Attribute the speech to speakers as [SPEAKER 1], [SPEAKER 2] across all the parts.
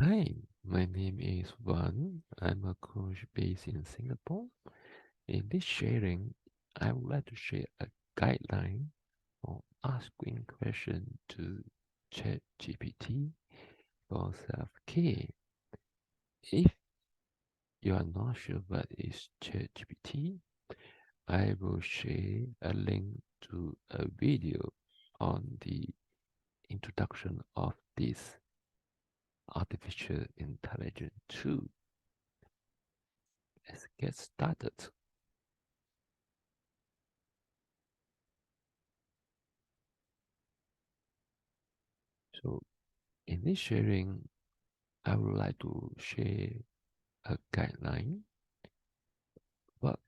[SPEAKER 1] Hi, my name is Van. I'm a coach based in Singapore. In this sharing, I would like to share a guideline for asking questions to ChatGPT for self-care. If you are not sure what is ChatGPT, I will share a link to a video on the introduction of this artificial intelligence tool. Let's get started. So in this sharing, I would like to share a guideline. What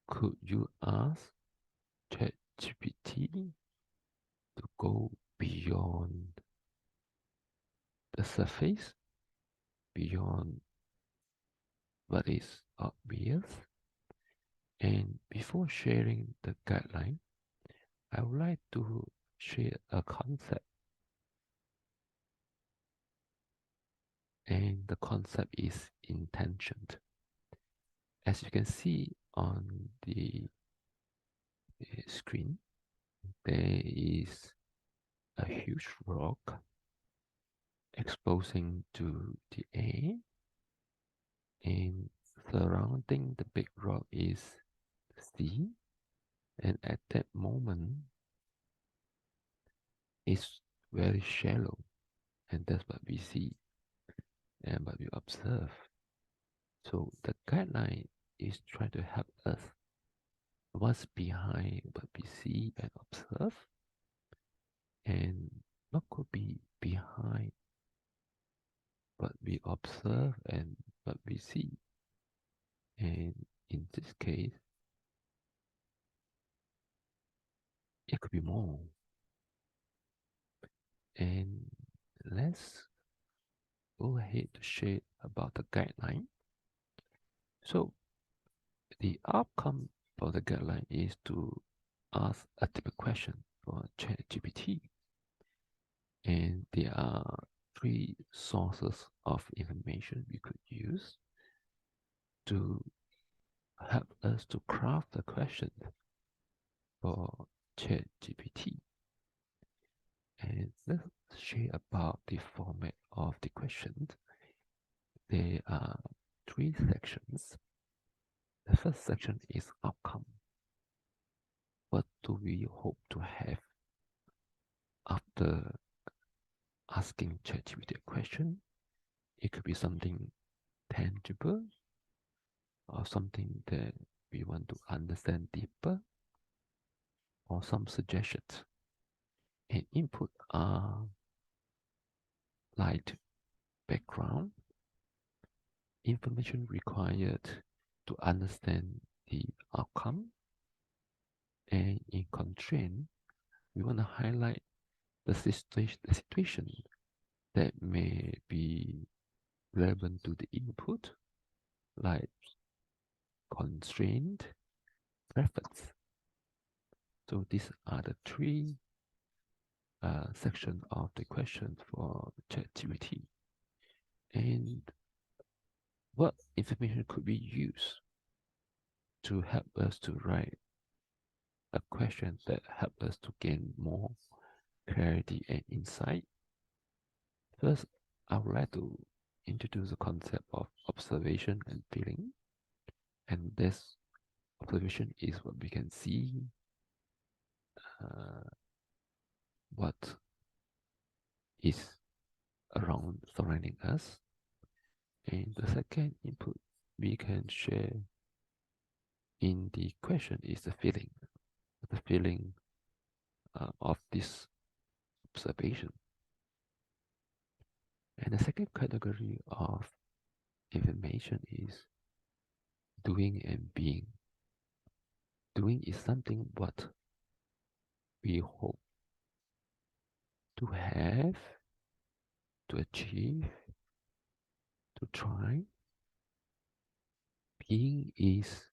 [SPEAKER 1] could you ask ChatGPT to go beyond the surface, beyond what is obvious? And before sharing the guideline, I would like to share a concept. And the concept is intention. As you can see on the screen, there is a huge rock exposing to the air, and surrounding the big rock is the sea. And at that moment, it's very shallow, and that's what we see and what we observe. So the guideline is trying to help us what's behind what we see and observe, and what could be behind what we observe and what we see. And in this case, it could be more. And let's go ahead to share about the guideline. So the outcome for the guideline is to ask a typical question for ChatGPT. And there are three sources of information we could use to help us to craft the question for ChatGPT. And let's share about the format of the questions. There are three sections. The first section is outcome. What do we hope to have after asking ChatGPT a question? It could be something tangible or something that we want to understand deeper or some suggestions. And input are light background, information required to understand the outcome, and in constraint, we want to highlight the situation that may be relevant to the input, like constraint, preference. So these are the three sections of the question for ChatGPT. And what information could we use to help us to write a question that help us to gain more clarity and insight? First, I would like to introduce the concept of observation and feeling. And this observation is what we can see, what is around surrounding us. And the second input we can share in the question is the feeling of this observation. And the second category of information is doing and being. Doing is something what we hope to have, to achieve, to try. Being is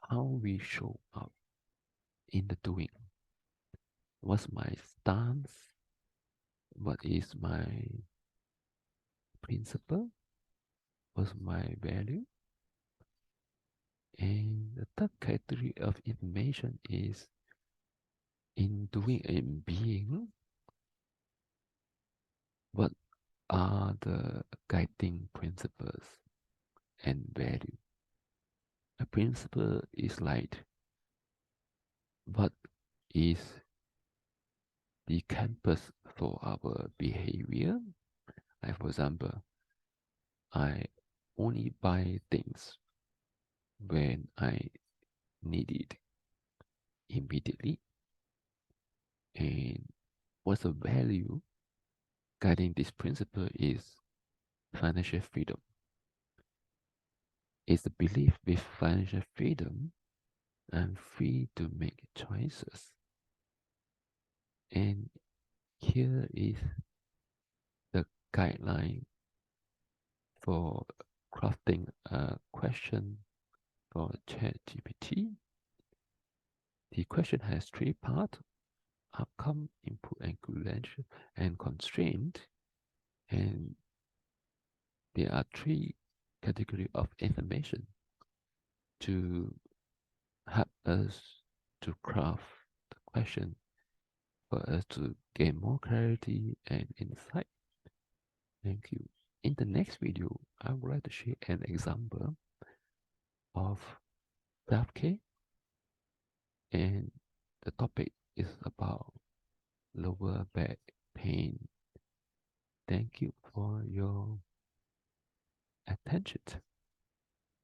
[SPEAKER 1] how we show up in the doing. What's my stance? what is my principle, what's my value. And the third category of information is in doing and being, what are the guiding principles and value. A principle is like what is the canvas for our behavior. Like for example, I only buy things when I need it immediately. And what's the value guiding this principle is financial freedom. It's the belief with financial freedom, I'm free to make choices. And here is the guideline for crafting a question for ChatGPT. The question has three parts: outcome, input, and credential, and constraint. And there are three categories of information to help us to craft the question for us to gain more clarity and insight. Thank you. In the next video, I would like to share an example of self-care, and the topic is about lower back pain. Thank you for your attention.